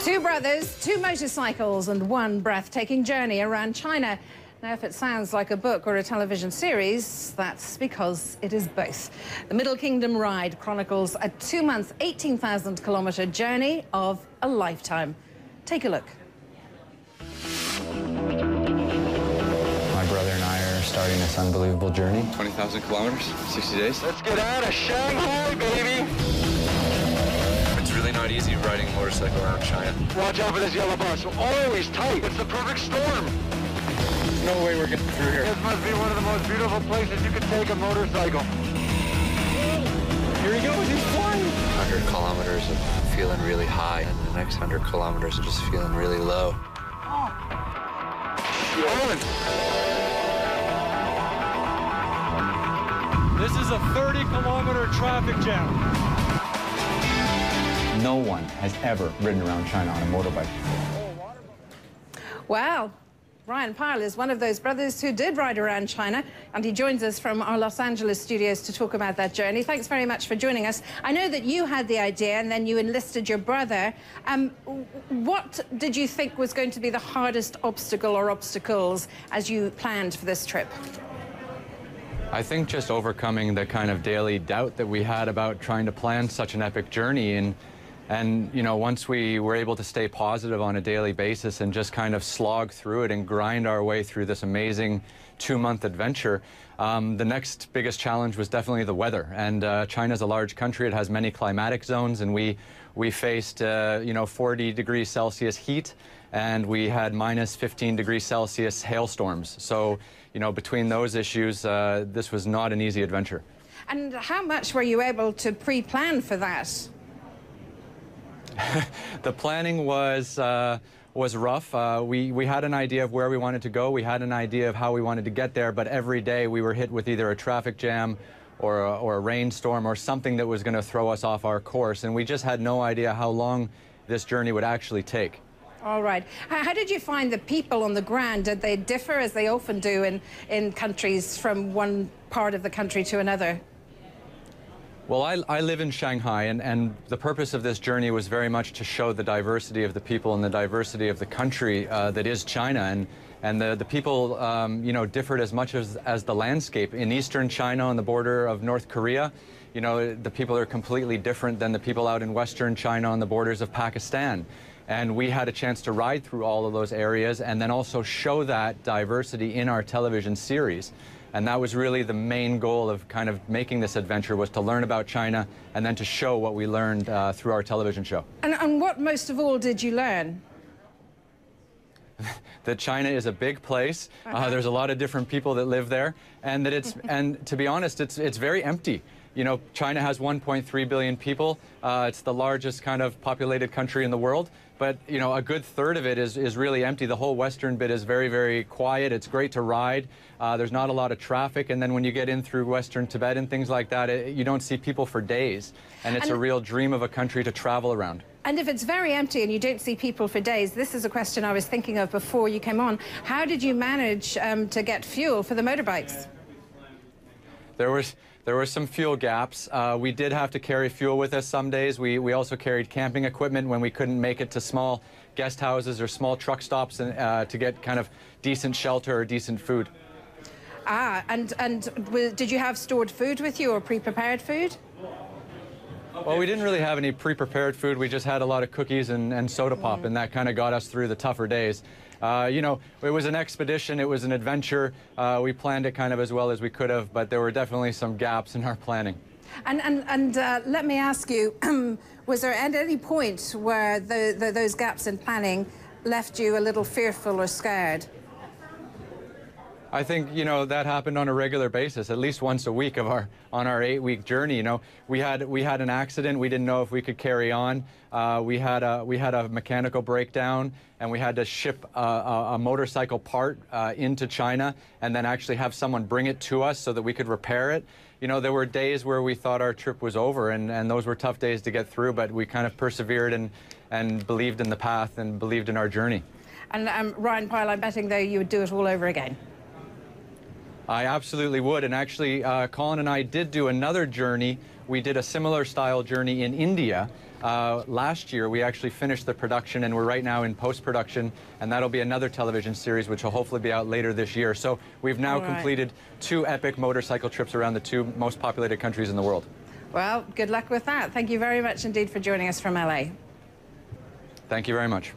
Two brothers, two motorcycles, and one breathtaking journey around China. Now, if it sounds like a book or a television series, that's because it is both. The Middle Kingdom Ride chronicles a 2-month, 18,000-kilometre journey of a lifetime. Take a look. My brother and I are starting this unbelievable journey. 20,000 kilometers, 60 days. Let's get out of Shanghai, baby! It's really not easy riding a motorcycle around China. Watch out for this yellow bus. Always tight. It's the perfect storm. There's no way we're getting through here. This must be one of the most beautiful places you could take a motorcycle. Here he goes, he's flying. 100 kilometers of feeling really high, and the next 100 kilometers of just feeling really low. This is a 30-kilometer traffic jam. No one has ever ridden around China on a motorbike. Well, Ryan Pyle is one of those brothers who did ride around China, and he joins us from our Los Angeles studios to talk about that journey. Thanks very much for joining us. I know that you had the idea and then you enlisted your brother. What did you think was going to be the hardest obstacle or obstacles as you planned for this trip? I think just overcoming the kind of daily doubt that we had about trying to plan such an epic journey. And you know, once we were able to stay positive on a daily basis and just kind of slog through it and grind our way through this amazing 2-month adventure, the next biggest challenge was definitely the weather. And China's a large country. It has many climatic zones, and we faced, you know, 40 degrees Celsius heat, and we had minus 15 degrees Celsius hailstorms. So, you know, between those issues, this was not an easy adventure. And how much were you able to pre-plan for that? The planning was rough. We had an idea of where we wanted to go. We had an idea of how we wanted to get there, but every day we were hit with either a traffic jam or a rainstorm or something that was going to throw us off our course, and we just had no idea how long this journey would actually take. All right. How did you find the people on the ground? Did they differ, as they often do in countries, from one part of the country to another? Well, I live in Shanghai, and the purpose of this journey was very much to show the diversity of the people and the diversity of the country that is China. And the people, you know, differed as much as the landscape. In eastern China, on the border of North Korea, you know, the people are completely different than the people out in western China on the borders of Pakistan. And we had a chance to ride through all of those areas and then also show that diversity in our television series. And that was really the main goal of kind of making this adventure, was to learn about China and then to show what we learned through our television show. And what most of all did you learn? That China is a big place. There's a lot of different people that live there, and that and to be honest, it's very empty. You know, China has 1.3 billion people. It's the largest kind of populated country in the world. But, you know, a good third of it is really empty. The whole western bit is very, very quiet. It's great to ride. There's not a lot of traffic. And then when you get in through western Tibet and things like that, you don't see people for days. And it's a real dream of a country to travel around. And if it's very empty and you don't see people for days, this is a question I was thinking of before you came on. How did you manage to get fuel for the motorbikes? There were some fuel gaps. We did have to carry fuel with us some days. We also carried camping equipment when we couldn't make it to small guest houses or small truck stops to get kind of decent shelter or decent food. And did you have stored food with you or pre-prepared food? Well, we didn't really have any pre-prepared food. We just had a lot of cookies and soda pop, and that kind of got us through the tougher days. You know, it was an expedition, it was an adventure. We planned it kind of as well as we could have, but there were definitely some gaps in our planning. And let me ask you, was there at any point where those gaps in planning left you a little fearful or scared? I think, you know, that happened on a regular basis, at least once a week on our 8-week journey. You know, we had an accident. We didn't know if we could carry on. We had a mechanical breakdown, and we had to ship a motorcycle part into China and then actually have someone bring it to us so that we could repair it. You know, there were days where we thought our trip was over, and those were tough days to get through, but we kind of persevered and believed in the path and believed in our journey. And Ryan Pyle, I'm betting, though, you would do it all over again. I absolutely would, and actually Colin and I did do another journey. We did a similar style journey in India, last year, we actually finished the production, and we're right now in post-production, and that'll be another television series, which will hopefully be out later this year. So we've now completed 2 epic motorcycle trips around the 2 most populated countries in the world. Well, good luck with that. Thank you very much indeed for joining us from LA. Thank you very much.